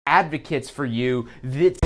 advocates for you that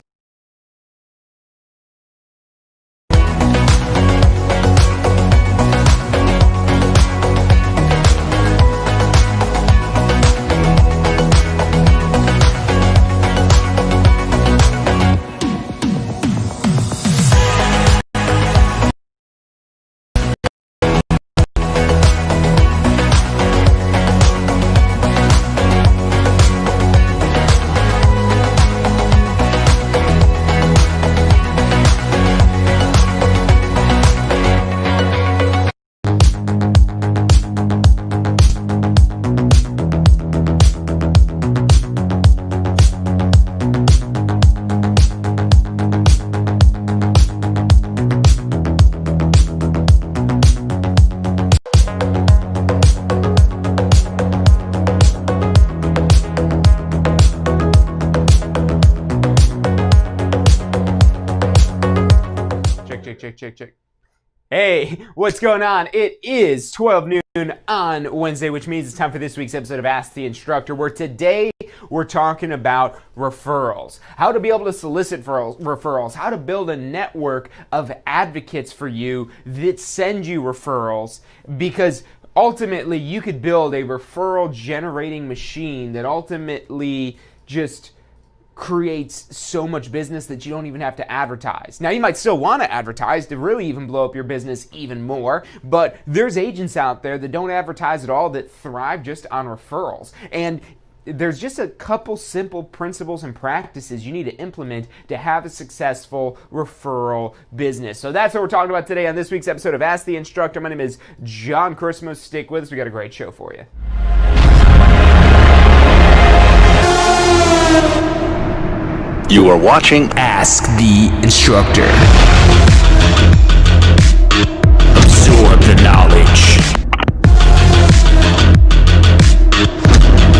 check. Hey, what's going on? It is 12 noon on Wednesday, which means it's time for this week's episode of Ask the Instructor, where today we're talking about referrals. How to be able to solicit referrals, how to build a network of advocates for you that send you referrals, because ultimately you could build a referral generating machine that ultimately just creates so much business that you don't even have to advertise. Now, you might still want to advertise to really even blow up your business even more, but there's agents out there that don't advertise at all that thrive just on referrals. And there's just a couple simple principles and practices you need to implement to have a successful referral business. So that's what we're talking about today on this week's episode of Ask the Instructor. My name is John Christmas. Stick with us. We got a great show for you. You are watching Ask the Instructor. Absorb the knowledge.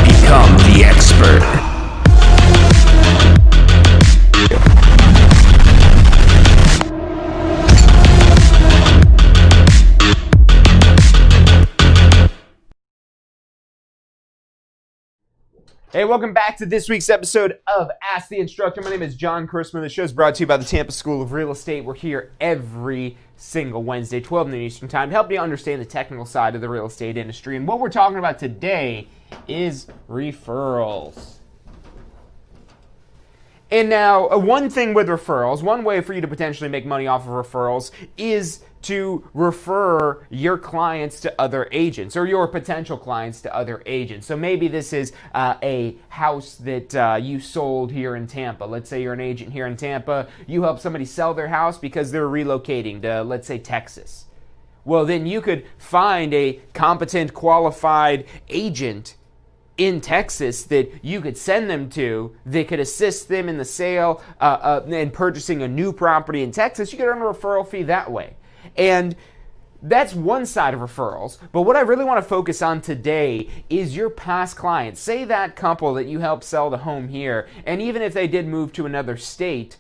Become the expert. Hey, welcome back to this week's episode of Ask the Instructor. My name is John Christman. The show is brought to you by the Tampa School of Real Estate. We're here every single Wednesday, 12 noon Eastern Time, to help you understand the technical side of the real estate industry. And what we're talking about today is referrals. And now, one thing with referrals, one way for you to potentially make money off of referrals is to refer your clients to other agents or your potential clients to other agents. So maybe this is a house that you sold here in Tampa. Let's say you're an agent here in Tampa. You help somebody sell their house because they're relocating to, let's say, Texas. Well, then you could find a competent, qualified agent in Texas that you could send them to that could assist them in the sale and purchasing a new property in Texas. You could earn a referral fee that way. And that's one side of referrals. But what I really want to focus on today is your past clients. Say that couple that you helped sell the home here, and even if they did move to another state,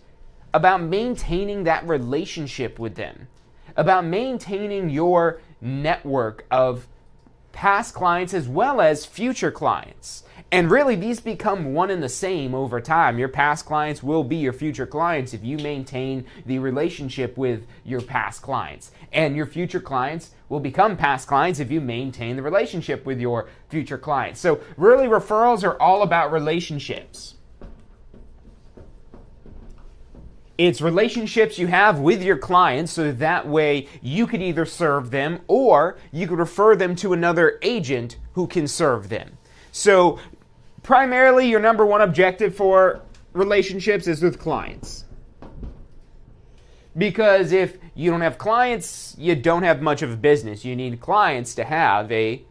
about maintaining that relationship with them, about maintaining your network of past clients as well as future clients. And really, these become one and the same over time. Your past clients will be your future clients if you maintain the relationship with your past clients. And your future clients will become past clients if you maintain the relationship with your future clients. So really, referrals are all about relationships. It's relationships you have with your clients, so that way you could either serve them or you could refer them to another agent who can serve them. So primarily your number one objective for relationships is with clients. Because if you don't have clients, you don't have much of a business. You need clients to have a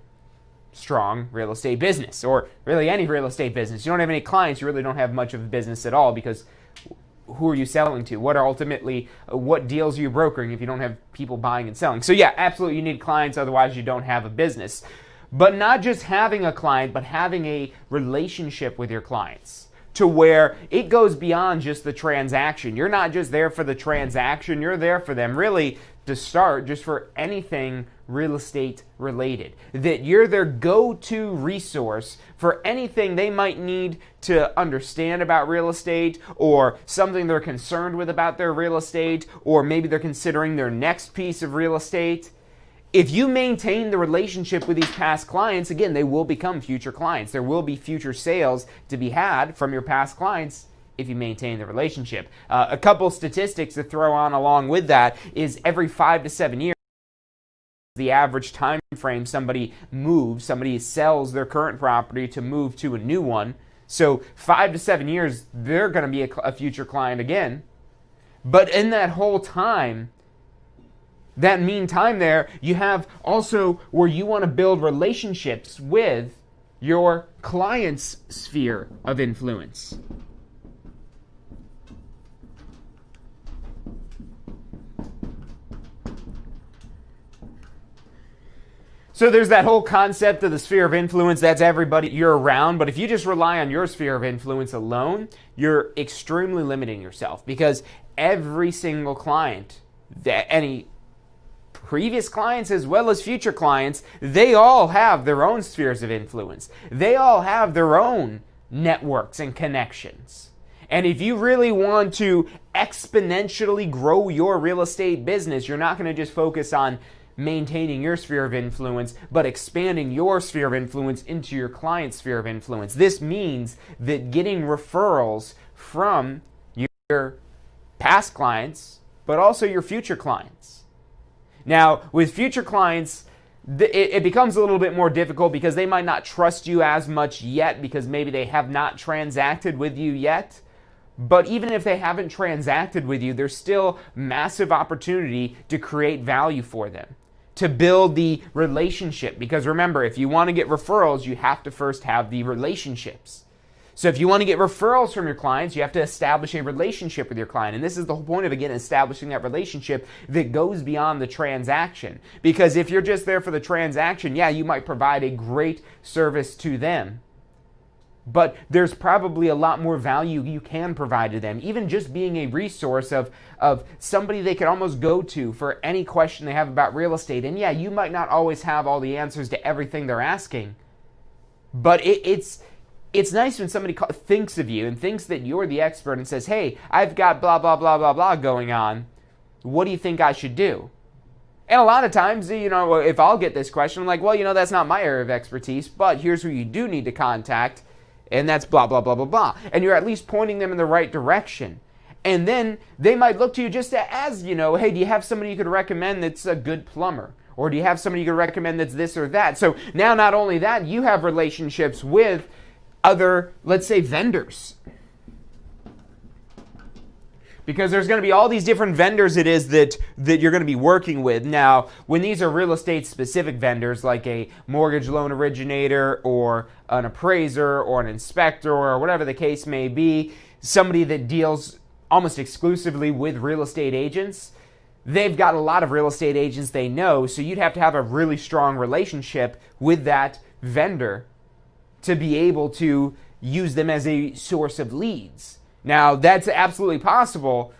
strong real estate business, or really any real estate business. You don't have any clients, you really don't have much of a business at all, because who are you selling to? What deals are you brokering if you don't have people buying and selling? So yeah, absolutely you need clients, otherwise you don't have a business. But not just having a client, but having a relationship with your clients to where it goes beyond just the transaction. You're not just there for the transaction, you're there for them really to start just for anything real estate related, that you're their go-to resource for anything they might need to understand about real estate, or something they're concerned with about their real estate, or maybe they're considering their next piece of real estate. If you maintain the relationship with these past clients, again, they will become future clients. There will be future sales to be had from your past clients if you maintain the relationship. A couple statistics to throw on along with that is every 5 to 7 years, the average time frame somebody sells their current property to move to a new one. So 5 to 7 years, they're going to be a future client again. But in that whole time, that meantime there, you have also where you want to build relationships with your client's sphere of influence. So there's that whole concept of the sphere of influence. That's everybody you're around. But if you just rely on your sphere of influence alone, you're extremely limiting yourself, because every single client, any previous clients as well as future clients, they all have their own spheres of influence. They all have their own networks and connections. And if you really want to exponentially grow your real estate business, you're not going to just focus on maintaining your sphere of influence, but expanding your sphere of influence into your client's sphere of influence. This means that getting referrals from your past clients, but also your future clients. Now, with future clients, it becomes a little bit more difficult because they might not trust you as much yet, because maybe they have not transacted with you yet. But even if they haven't transacted with you, there's still massive opportunity to create value for them, to build the relationship. Because remember, if you want to get referrals, you have to first have the relationships. So if you want to get referrals from your clients, you have to establish a relationship with your client. And this is the whole point of, again, establishing that relationship that goes beyond the transaction. Because if you're just there for the transaction, yeah, you might provide a great service to them, but there's probably a lot more value you can provide to them. Even just being a resource of somebody they could almost go to for any question they have about real estate. And yeah, you might not always have all the answers to everything they're asking, but it's nice when somebody thinks of you and thinks that you're the expert and says, hey, I've got blah, blah, blah, blah, blah going on. What do you think I should do? And a lot of times, if I'll get this question, I'm like, well, that's not my area of expertise, but here's who you do need to contact. And that's blah, blah, blah, blah, blah. And you're at least pointing them in the right direction. And then they might look to you just as, hey, do you have somebody you could recommend that's a good plumber? Or do you have somebody you could recommend that's this or that? So now not only that, you have relationships with other, let's say, vendors. Because there's going to be all these different vendors it is that you're going to be working with. Now, when these are real estate specific vendors, like a mortgage loan originator or an appraiser or an inspector or whatever the case may be, somebody that deals almost exclusively with real estate agents, they've got a lot of real estate agents they know, so you'd have to have a really strong relationship with that vendor to be able to use them as a source of leads. Now, that's absolutely possible,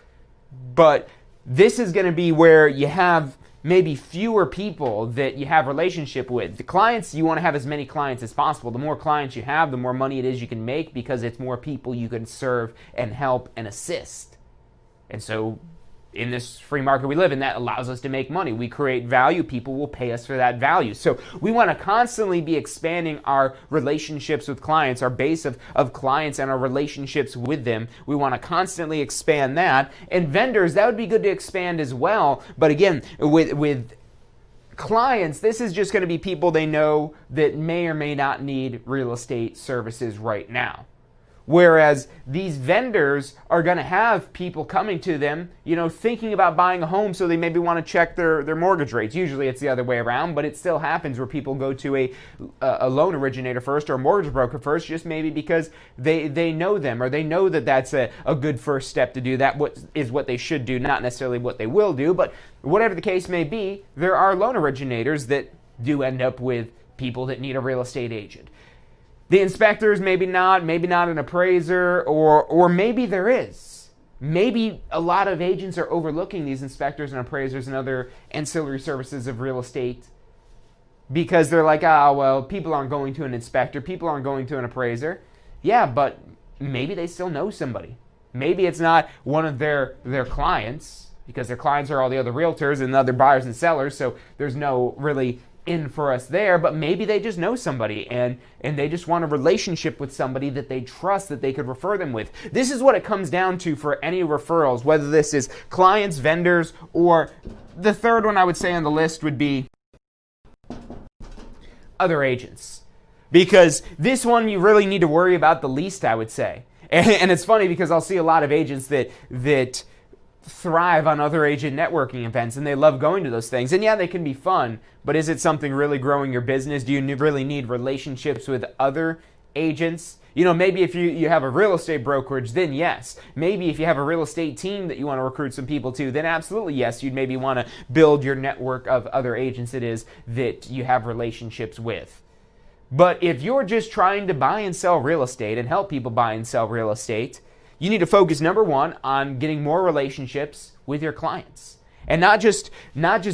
but this is going to be where you have maybe fewer people that you have relationship with. The clients, you want to have as many clients as possible. The more clients you have, the more money it is you can make, because it's more people you can serve and help and assist. And so in this free market we live in, that allows us to make money. We create value. People will pay us for that value. So we want to constantly be expanding our relationships with clients, our base of clients and our relationships with them. We want to constantly expand that. And vendors, that would be good to expand as well. But again, with clients, this is just going to be people they know that may or may not need real estate services right now. Whereas these vendors are going to have people coming to them, thinking about buying a home, so they maybe want to check their mortgage rates. Usually it's the other way around, but it still happens where people go to a loan originator first or a mortgage broker first, just maybe because they know them, or they know that that's a good first step to do. That is what they should do, not necessarily what they will do. But whatever the case may be, there are loan originators that do end up with people that need a real estate agent. The inspectors, maybe not an appraiser, or maybe there is. Maybe a lot of agents are overlooking these inspectors and appraisers and other ancillary services of real estate because they're like, oh, well, people aren't going to an inspector, people aren't going to an appraiser. Yeah, but maybe they still know somebody. Maybe it's not one of their clients, because their clients are all the other realtors and other buyers and sellers, so there's no really in for us there, but maybe they just know somebody and they just want a relationship with somebody that they trust that they could refer them with. This is what it comes down to for any referrals, whether this is clients, vendors, or the third one I would say on the list would be other agents. Because this one you really need to worry about the least, I would say. And it's funny because I'll see a lot of agents that thrive on other agent networking events and they love going to those things. And yeah, they can be fun, but is it something really growing your business? Do you really need relationships with other agents? Maybe if you have a real estate brokerage, then yes. Maybe if you have a real estate team that you want to recruit some people to, then absolutely yes, you'd maybe want to build your network of other agents it is that you have relationships with. But if you're just trying to buy and sell real estate and help people buy and sell real estate, you need to focus, number one, on getting more relationships with your clients. And not just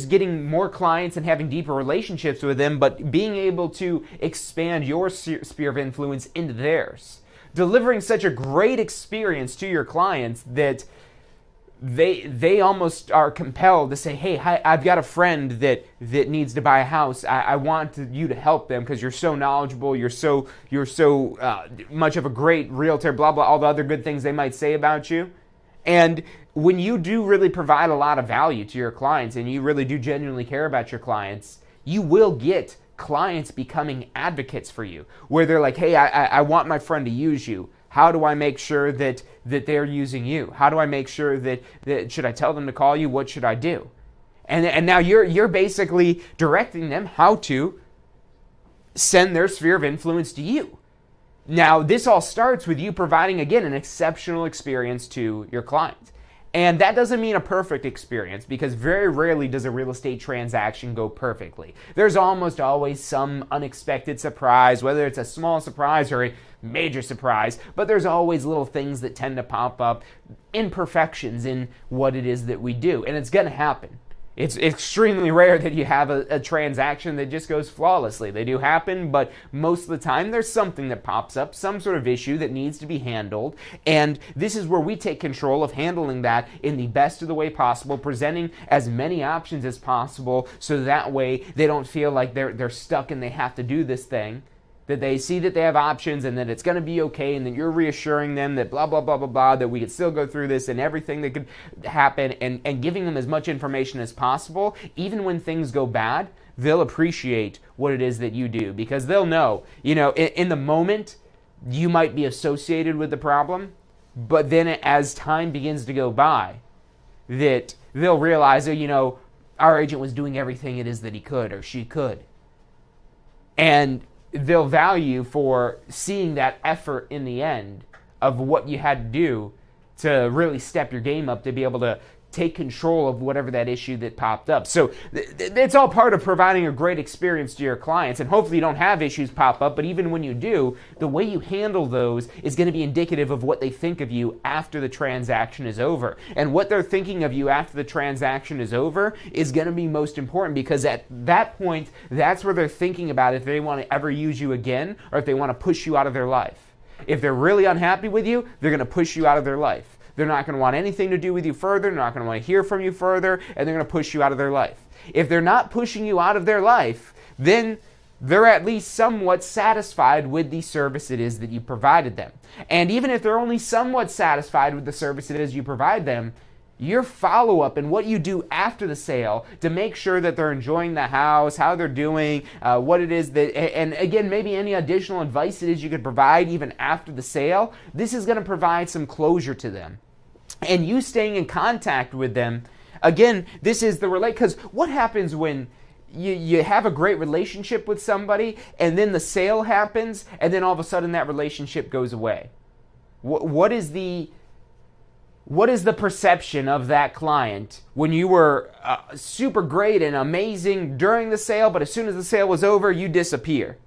getting more clients and having deeper relationships with them, but being able to expand your sphere of influence into theirs. Delivering such a great experience to your clients that they almost are compelled to say, hey, I've got a friend that needs to buy a house. I want you to help them because you're so knowledgeable, you're so much of a great realtor, blah, blah, all the other good things they might say about you. And when you do really provide a lot of value to your clients and you really do genuinely care about your clients, you will get clients becoming advocates for you, where they're like, hey, I want my friend to use you. How do I make sure that they're using you? How do I make sure that should I tell them to call you? What should I do? And now you're basically directing them how to send their sphere of influence to you. Now, this all starts with you providing, again, an exceptional experience to your clients. And that doesn't mean a perfect experience, because very rarely does a real estate transaction go perfectly. There's almost always some unexpected surprise, whether it's a small surprise or a major surprise, but there's always little things that tend to pop up, imperfections in what it is that we do, and it's going to happen. It's extremely rare that you have a transaction that just goes flawlessly. They do happen, but most of the time there's something that pops up, some sort of issue that needs to be handled, and this is where we take control of handling that in the best of the way possible, presenting as many options as possible so that way they don't feel like they're stuck and they have to do this thing. That they see that they have options and that it's going to be okay, and that you're reassuring them that blah, blah, blah, blah, blah, that we could still go through this and everything that could happen, and giving them as much information as possible. Even when things go bad, they'll appreciate what it is that you do, because they'll know, in the moment, you might be associated with the problem, but then as time begins to go by, that they'll realize that, our agent was doing everything it is that he could or she could. And they'll value for seeing that effort in the end of what you had to do to really step your game up to be able to take control of whatever that issue that popped up. So it's all part of providing a great experience to your clients, and hopefully you don't have issues pop up, but even when you do, the way you handle those is going to be indicative of what they think of you after the transaction is over. And what they're thinking of you after the transaction is over is going to be most important, because at that point, that's where they're thinking about if they want to ever use you again or if they want to push you out of their life. If they're really unhappy with you, they're going to push you out of their life. They're not going to want anything to do with you further. They're not going to want to hear from you further, and they're going to push you out of their life. If they're not pushing you out of their life, then they're at least somewhat satisfied with the service it is that you provided them. And even if they're only somewhat satisfied with the service it is you provide them, your follow-up and what you do after the sale to make sure that they're enjoying the house, how they're doing, what it is that, and again, maybe any additional advice it is you could provide even after the sale, this is going to provide some closure to them. And you staying in contact with them, again, this is the because what happens when you have a great relationship with somebody and then the sale happens and then all of a sudden that relationship goes away? What is the perception of that client when you were super great and amazing during the sale, but as soon as the sale was over, you disappear?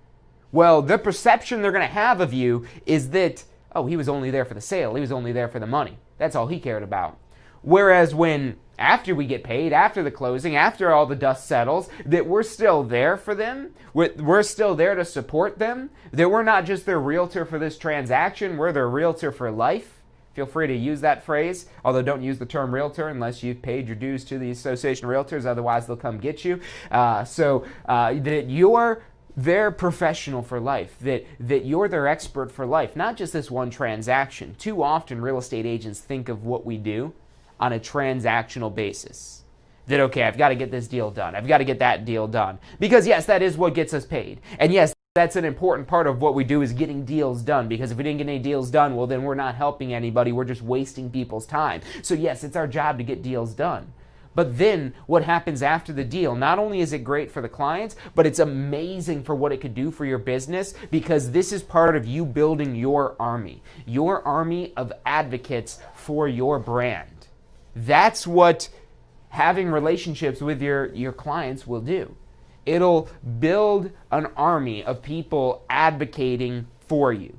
Well, the perception they're going to have of you is that, oh, he was only there for the sale. He was only there for the money. That's all he cared about. Whereas when after we get paid, after the closing, after all the dust settles, that we're still there for them, we're still there to support them, that we're not just their realtor for this transaction, we're their realtor for life. Feel free to use that phrase, although don't use the term realtor unless you've paid your dues to the Association of Realtors, otherwise they'll come get you. That you're their professional for life, that you're their expert for life, not just this one transaction. Too often real estate agents think of what we do on a transactional basis. That, okay, I've got to get this deal done. I've got to get that deal done. Because yes, that is what gets us paid. And yes, that's an important part of what we do is getting deals done. Because if we didn't get any deals done, well, then we're not helping anybody. We're just wasting people's time. So yes, it's our job to get deals done. But then what happens after the deal, not only is it great for the clients, but it's amazing for what it could do for your business, because this is part of you building your army of advocates for your brand. That's what having relationships with your clients will do. It'll build an army of people advocating for you.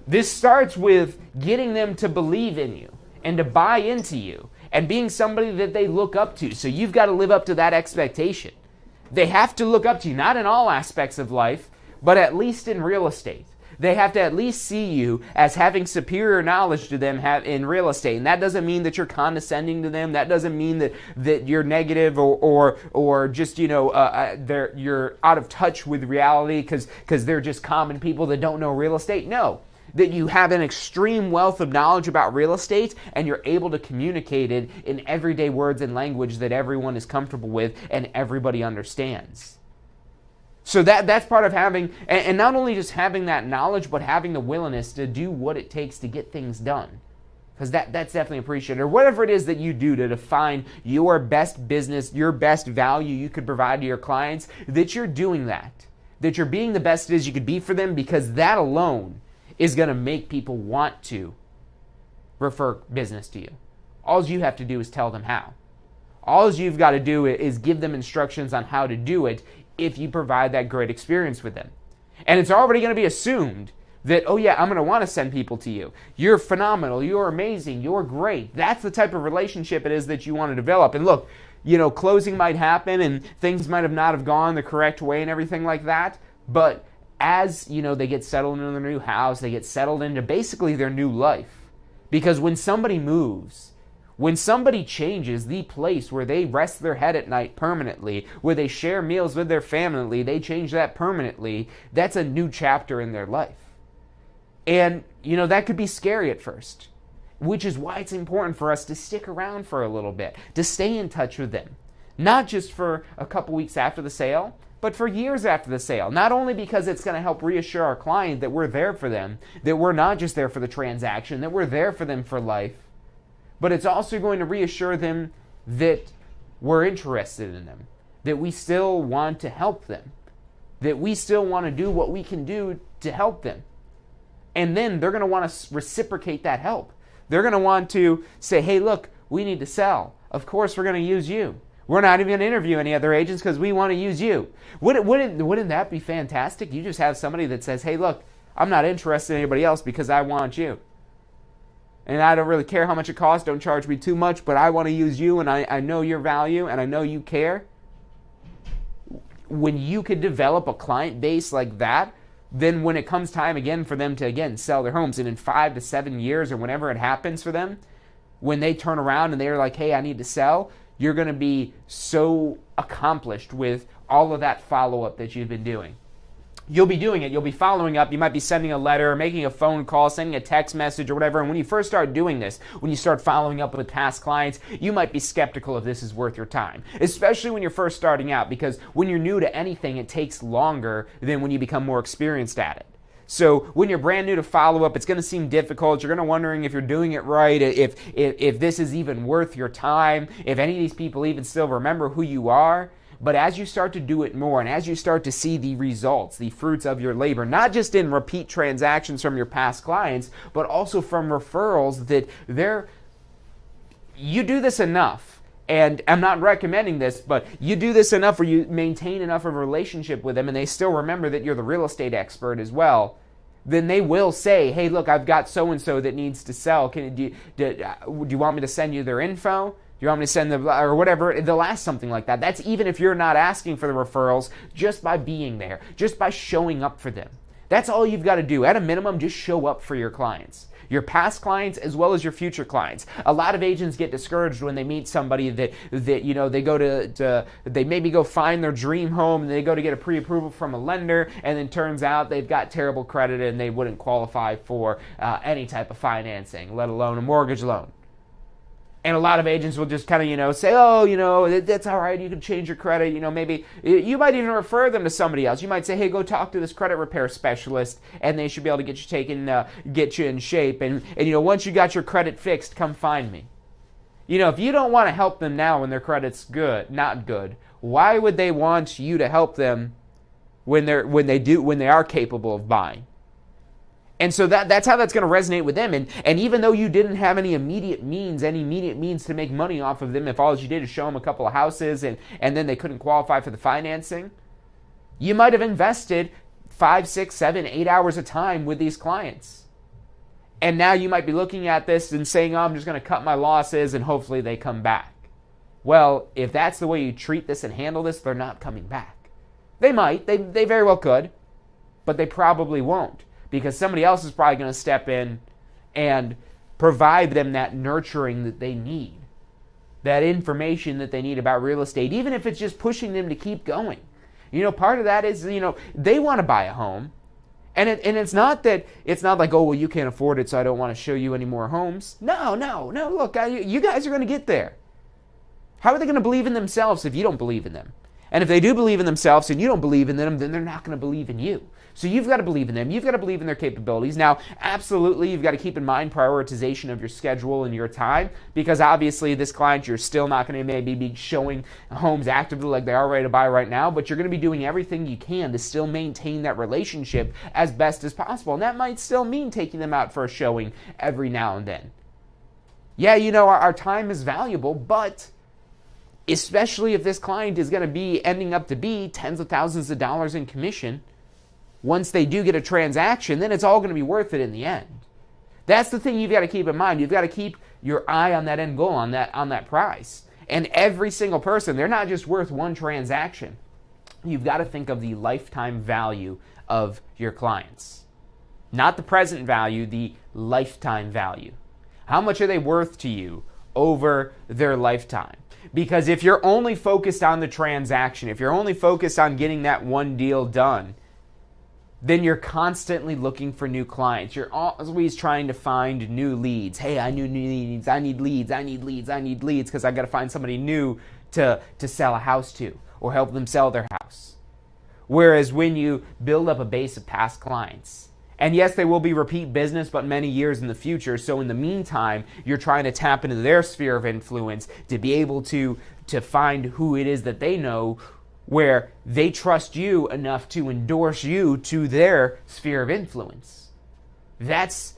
This starts with getting them to believe in you and to buy into you and being somebody that they look up to. So you've got to live up to that expectation. They have to look up to you, not in all aspects of life, but at least in real estate. They have to at least see you as having superior knowledge to them in real estate. And that doesn't mean that you're condescending to them. That doesn't mean that you're negative or just, you're out of touch with reality because they're just common people that don't know real estate. No, that you have an extreme wealth of knowledge about real estate and you're able to communicate it in everyday words and language that everyone is comfortable with and everybody understands. So that's part of having, and not only just having that knowledge, but having the willingness to do what it takes to get things done. Because that's definitely appreciated. Or whatever it is that you do to define your best business, your best value you could provide to your clients, that you're doing that. That you're being the best it is you could be for them, because that alone is going to make people want to refer business to you. All you have to do is tell them how. All you've got to do is give them instructions on how to do it, if you provide that great experience with them. And it's already going to be assumed that, oh yeah, I'm going to want to send people to you. You're phenomenal. You're amazing. You're great. That's the type of relationship it is that you want to develop. And look, closing might happen and things might have not have gone the correct way and everything like that. But as, they get settled into their new house, they get settled into basically their new life. Because when somebody moves, when somebody changes the place where they rest their head at night permanently, where they share meals with their family, they change that permanently, that's a new chapter in their life. And, that could be scary at first, which is why it's important for us to stick around for a little bit, to stay in touch with them. Not just for a couple weeks after the sale, but for years after the sale. Not only because it's going to help reassure our client that we're there for them, that we're not just there for the transaction, that we're there for them for life, but it's also going to reassure them that we're interested in them, that we still want to help them, that we still want to do what we can do to help them. And then they're going to want to reciprocate that help. They're going to want to say, hey, look, we need to sell. Of course, we're going to use you. We're not even going to interview any other agents because we want to use you. Wouldn't that be fantastic? You just have somebody that says, hey, look, I'm not interested in anybody else because I want you. And I don't really care how much it costs. Don't charge me too much, but I want to use you, and I know your value, and I know you care. When you could develop a client base like that, then when it comes time again for them to, again, sell their homes, and in 5 to 7 years or whenever it happens for them, when they turn around and they're like, hey, I need to sell, you're going to be so accomplished with all of that follow-up that you've been doing. You'll be doing it. You'll be following up. You might be sending a letter, making a phone call, sending a text message or whatever. And when you first start doing this, when you start following up with past clients, you might be skeptical if this is worth your time, especially when you're first starting out, because when you're new to anything, it takes longer than when you become more experienced at it. So when you're brand new to follow up, it's going to seem difficult. You're going to wondering if you're doing it right, if this is even worth your time, if any of these people even still remember who you are. But as you start to do it more, and as you start to see the results, the fruits of your labor, not just in repeat transactions from your past clients, but also from referrals, that you do this enough. And I'm not recommending this, but you do this enough where you maintain enough of a relationship with them and they still remember that you're the real estate expert as well, then they will say, hey, look, I've got so-and-so that needs to sell. Do you want me to send you their info? Do you want me to send them, or whatever? They'll ask something like that. That's even if you're not asking for the referrals, just by being there, just by showing up for them. That's all you've got to do. At a minimum, just show up for your clients. Your past clients as well as your future clients. A lot of agents get discouraged when they meet somebody that they go they maybe go find their dream home and they go to get a pre-approval from a lender, and then turns out they've got terrible credit and they wouldn't qualify for any type of financing, let alone a mortgage loan. And a lot of agents will just kind of, say, oh, that's all right, you can change your credit. Maybe you might even refer them to somebody else. You might say, hey, go talk to this credit repair specialist, and they should be able to get you in shape. And once you got your credit fixed, come find me. If you don't want to help them now when their credit's not good, why would they want you to help them when they are capable of buying? And so that's how that's going to resonate with them. And even though you didn't have any immediate means to make money off of them, if all you did is show them a couple of houses and then they couldn't qualify for the financing, you might have invested 5, 6, 7, 8 hours of time with these clients. And now you might be looking at this and saying, oh, I'm just going to cut my losses and hopefully they come back. Well, if that's the way you treat this and handle this, they're not coming back. They might. They very well could. But they probably won't. Because somebody else is probably going to step in and provide them that nurturing that they need, that information that they need about real estate, even if it's just pushing them to keep going. Part of that is, they want to buy a home. And it's not like, oh, well, you can't afford it, so I don't want to show you any more homes. No, look, you guys are going to get there. How are they going to believe in themselves if you don't believe in them? And if they do believe in themselves and you don't believe in them, then they're not going to believe in you. So you've got to believe in them. You've got to believe in their capabilities. Now, absolutely, you've got to keep in mind prioritization of your schedule and your time, because obviously this client, you're still not going to maybe be showing homes actively like they are ready to buy right now, but you're going to be doing everything you can to still maintain that relationship as best as possible. And that might still mean taking them out for a showing every now and then. Yeah, our time is valuable, but especially if this client is going to be ending up to be tens of thousands of dollars in commission, once they do get a transaction, then it's all going to be worth it in the end. That's the thing you've got to keep in mind. You've got to keep your eye on that end goal, on that price. And every single person, they're not just worth one transaction. You've got to think of the lifetime value of your clients. Not the present value, the lifetime value. How much are they worth to you over their lifetime? Because if you're only focused on the transaction, if you're only focused on getting that one deal done, then you're constantly looking for new clients. You're always trying to find new leads. Hey, I need new leads. I need leads because I got to find somebody new to sell a house to or help them sell their house. Whereas when you build up a base of past clients, and yes, they will be repeat business, but many years in the future. So in the meantime, you're trying to tap into their sphere of influence to be able to find who it is that they know, where they trust you enough to endorse you to their sphere of influence. That's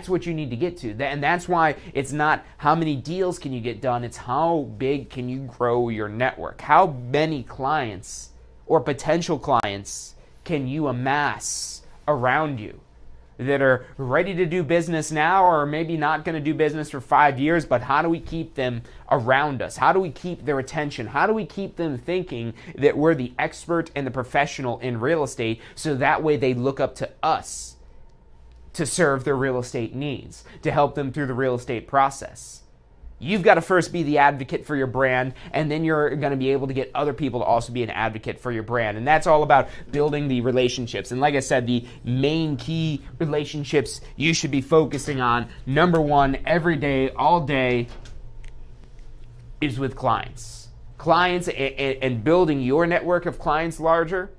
what you need to get to. And that's why it's not how many deals can you get done, it's how big can you grow your network. How many clients or potential clients can you amass around you that are ready to do business now, or maybe not going to do business for 5 years, but how do we keep them around us? How do we keep their attention? How do we keep them thinking that we're the expert and the professional in real estate, so that way they look up to us to serve their real estate needs, to help them through the real estate process? You've got to first be the advocate for your brand, and then you're going to be able to get other people to also be an advocate for your brand. And that's all about building the relationships. And like I said, the main key relationships you should be focusing on, number one, every day, all day, is with clients. Clients and building your network of clients larger.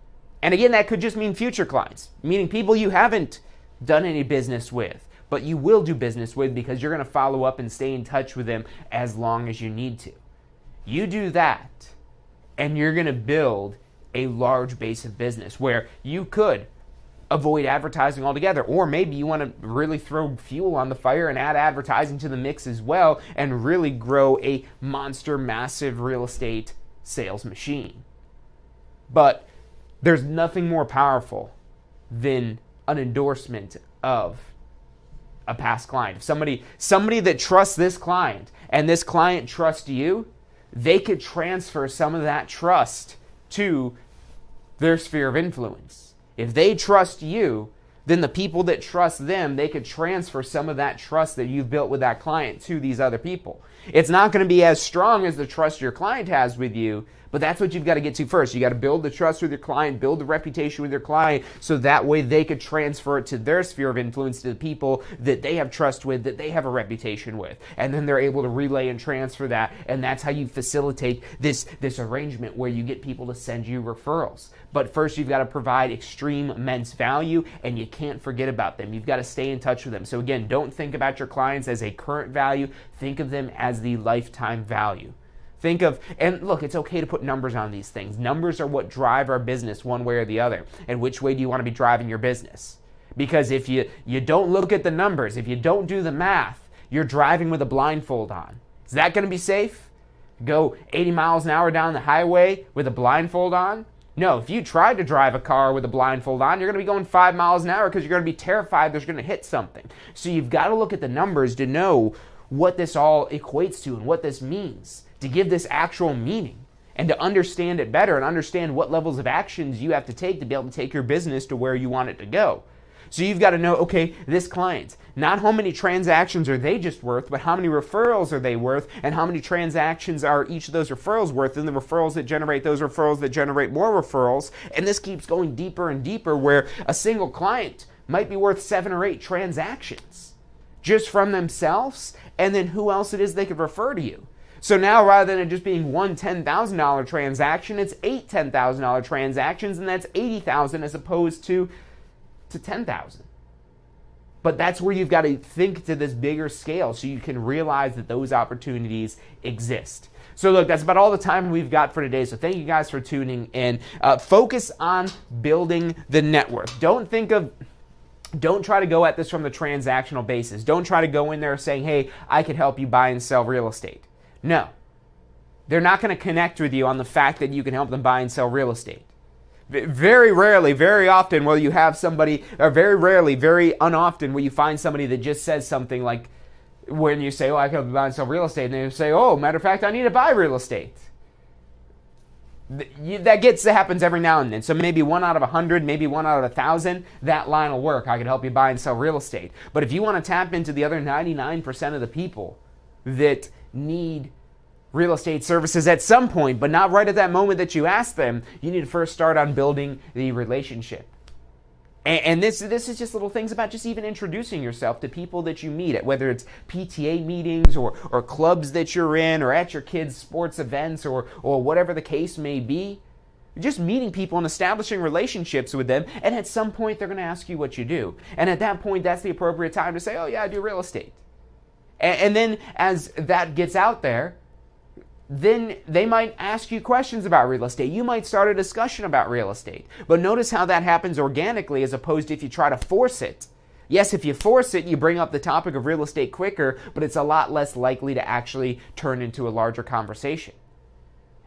And again, that could just mean future clients, meaning people you haven't done any business with, but you will do business with, because you're going to follow up and stay in touch with them as long as you need to. You do that, and you're going to build a large base of business where you could avoid advertising altogether, or maybe you want to really throw fuel on the fire and add advertising to the mix as well and really grow a monster, massive real estate sales machine. But there's nothing more powerful than an endorsement of a past client. If somebody that trusts this client and this client trusts you, they could transfer some of that trust to their sphere of influence. If they trust you, then the people that trust them, they could transfer some of that trust that you've built with that client to these other people. It's not going to be as strong as the trust your client has with you, but that's what you've got to get to first. You got to build the trust with your client, build the reputation with your client, so that way they could transfer it to their sphere of influence, to the people that they have trust with, that they have a reputation with. And then they're able to relay and transfer that, and that's how you facilitate this arrangement where you get people to send you referrals. But first, you've got to provide extreme immense value, and you can't forget about them. You've got to stay in touch with them. So again, don't think about your clients as a current value. Think of them as the lifetime value. Think of, and look, it's okay to put numbers on these things. Numbers are what drive our business one way or the other. And which way do you want to be driving your business? Because if you don't look at the numbers, if you don't do the math, you're driving with a blindfold on. Is that going to be safe? Go 80 miles an hour down the highway with a blindfold on? No, if you tried to drive a car with a blindfold on, you're going to be going 5 miles an hour because you're going to be terrified there's going to hit something. So you've got to look at the numbers to know what this all equates to and what this means, to give this actual meaning and to understand it better and understand what levels of actions you have to take to be able to take your business to where you want it to go. So you've got to know, okay, this client, not how many transactions are they just worth, but how many referrals are they worth, and how many transactions are each of those referrals worth, and the referrals that generate those referrals that generate more referrals. And this keeps going deeper and deeper, where a single client might be worth 7 or 8 transactions just from themselves, and then who else it is they could refer to you. So now, rather than it just being one $10,000 transaction, it's 8 $10,000 transactions, and that's $80,000 as opposed to 10,000. But that's where you've got to think to this bigger scale so you can realize that those opportunities exist. So look, that's about all the time we've got for today. So thank you guys for tuning in. Focus on building the network. Don't try to go at this from the transactional basis. Don't try to go in there saying, hey, I could help you buy and sell real estate. No. They're not going to connect with you on the fact that you can help them buy and sell real estate. Very rarely, very often will you have somebody, or very rarely, very unoften will you find somebody that just says something like, when you say, oh, I can help you buy and sell real estate, and they say, oh, matter of fact, I need to buy real estate. That happens every now and then. So maybe 1 out of 100, maybe 1 out of 1,000, that line will work. I could help you buy and sell real estate. But if you want to tap into the other 99% of the people that need real estate services at some point, but not right at that moment that you ask them, you need to first start on building the relationship. And this is just little things about just even introducing yourself to people that you meet at, whether it's PTA meetings or clubs that you're in, or at your kids' sports events, or whatever the case may be. Just meeting people and establishing relationships with them, and at some point they're going to ask you what you do. And at that point, that's the appropriate time to say, oh yeah, I do real estate. And then as that gets out there, then they might ask you questions about real estate. You might start a discussion about real estate. But notice how that happens organically as opposed to if you try to force it. Yes, if you force it, you bring up the topic of real estate quicker, but it's a lot less likely to actually turn into a larger conversation.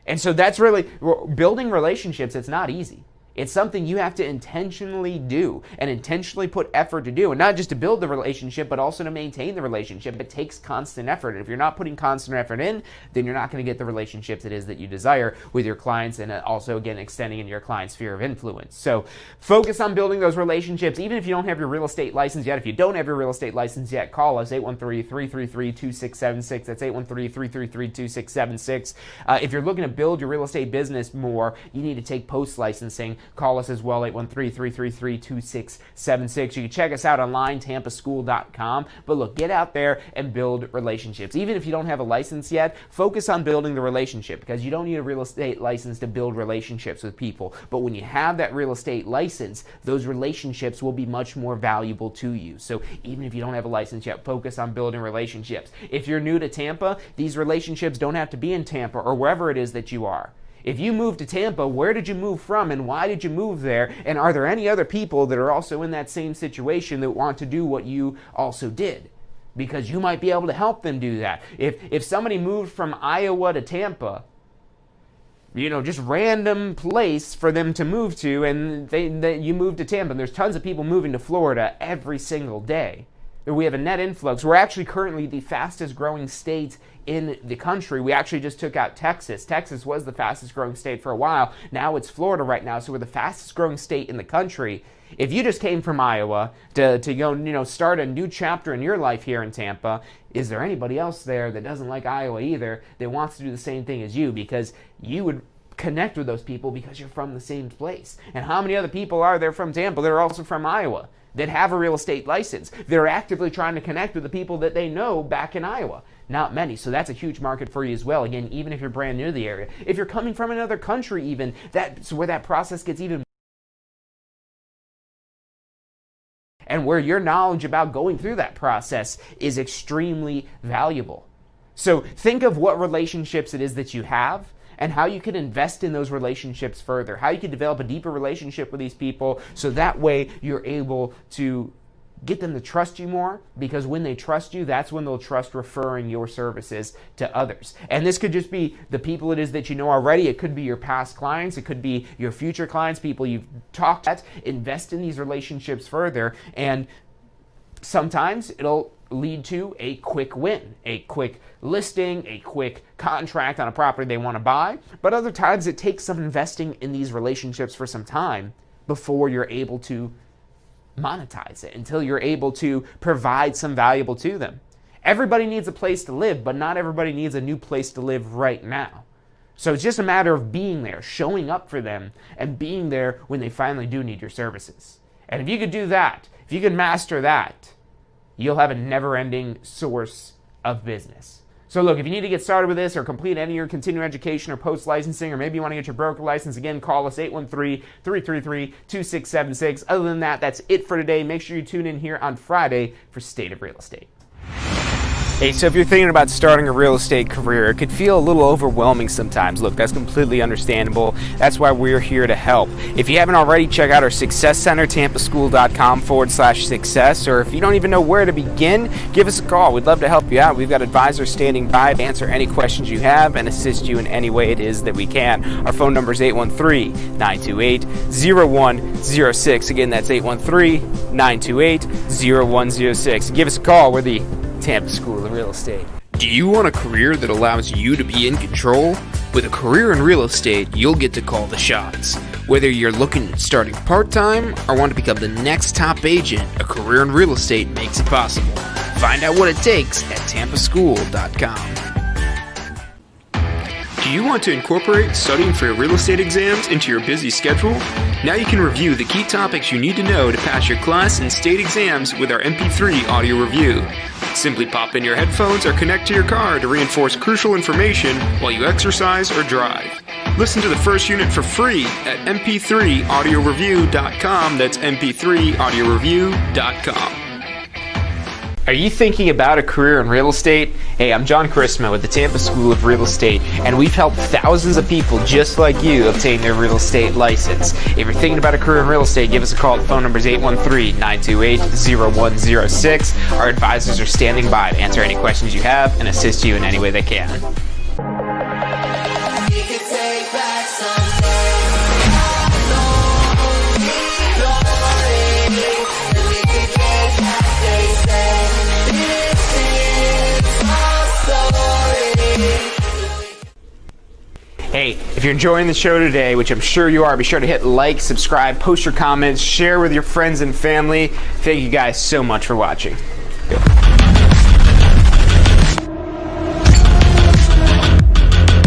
And so that's really, building relationships, it's not easy. It's something you have to intentionally do and intentionally put effort to do. And not just to build the relationship, but also to maintain the relationship. It takes constant effort. And if you're not putting constant effort in, then you're not going to get the relationships it is that you desire with your clients, and also, again, extending into your client's sphere of influence. So focus on building those relationships. Even if you don't have your real estate license yet, if you don't have your real estate license yet, call us, 813-333-2676. That's 813-333-2676. If you're looking to build your real estate business more, you need to take post licensing. Call us as well, 813-333-2676. You can check us out online, tampaschool.com. But look, get out there and build relationships. Even if you don't have a license yet, focus on building the relationship, because you don't need a real estate license to build relationships with people. But when you have that real estate license, those relationships will be much more valuable to you. So even if you don't have a license yet, focus on building relationships. If you're new to Tampa, these relationships don't have to be in Tampa or wherever it is that you are. If you moved to Tampa, where did you move from and why did you move there? And are there any other people that are also in that same situation that want to do what you also did? Because you might be able to help them do that. If somebody moved from Iowa to Tampa, just random place for them to move to, and you move to Tampa. And there's tons of people moving to Florida every single day. We have a net influx. We're actually currently the fastest growing state in the country. We actually just took out Texas. Texas was the fastest growing state for a while. Now it's Florida right now, so we're the fastest growing state in the country. If you just came from Iowa to go, start a new chapter in your life here in Tampa, is there anybody else there that doesn't like Iowa either, that wants to do the same thing as you? Because you would connect with those people because you're from the same place. And how many other people are there from Tampa that are also from Iowa that have a real estate license? They're actively trying to connect with the people that they know back in Iowa. Not many. So that's a huge market for you as well. Again, even if you're brand new to the area. If you're coming from another country even, that's where that process gets even. And where your knowledge about going through that process is extremely valuable. So think of what relationships it is that you have, and how you can invest in those relationships further, how you can develop a deeper relationship with these people, so that way you're able to get them to trust you more, because when they trust you, that's when they'll trust referring your services to others. And this could just be the people it is that you know already. It could be your past clients. It could be your future clients, people you've talked to. Invest in these relationships further, and sometimes it'll lead to a quick win, a quick listing, a quick contract on a property they want to buy. But other times it takes some investing in these relationships for some time before you're able to monetize it, until you're able to provide some valuable to them. Everybody needs a place to live, but not everybody needs a new place to live right now. So it's just a matter of being there, showing up for them, and being there when they finally do need your services. And if you could do that, if you could master that, you'll have a never-ending source of business. So look, if you need to get started with this or complete any of your continuing education or post-licensing, or maybe you want to get your broker license, again, call us 813-333-2676. Other than that, that's it for today. Make sure you tune in here on Friday for State of Real Estate. Hey, so if you're thinking about starting a real estate career, it could feel a little overwhelming sometimes. Look, that's completely understandable. That's why we're here to help. If you haven't already, check out our Success Center, tampaschool.com/success. Or if you don't even know where to begin, give us a call. We'd love to help you out. We've got advisors standing by to answer any questions you have and assist you in any way it is that we can. Our phone number is 813-928-0106. Again, that's 813-928-0106. Give us a call. We're the Tampa School of Real Estate. Do you want a career that allows you to be in control? With a career in real estate, you'll get to call the shots. Whether you're looking at starting part-time or want to become the next top agent, a career in real estate makes it possible. Find out what it takes at tampaschool.com. Do you want to incorporate studying for your real estate exams into your busy schedule? Now you can review the key topics you need to know to pass your class and state exams with our MP3 audio review. Simply pop in your headphones or connect to your car to reinforce crucial information while you exercise or drive. Listen to the first unit for free at mp3audioreview.com. That's mp3audioreview.com. Are you thinking about a career in real estate? Hey, I'm John Christma with the Tampa School of Real Estate, and we've helped thousands of people just like you obtain their real estate license. If you're thinking about a career in real estate, give us a call. The phone number is 813-928-0106. Our advisors are standing by to answer any questions you have and assist you in any way they can. Hey, if you're enjoying the show today, which I'm sure you are, be sure to hit like, subscribe, post your comments, share with your friends and family. Thank you guys so much for watching. Good.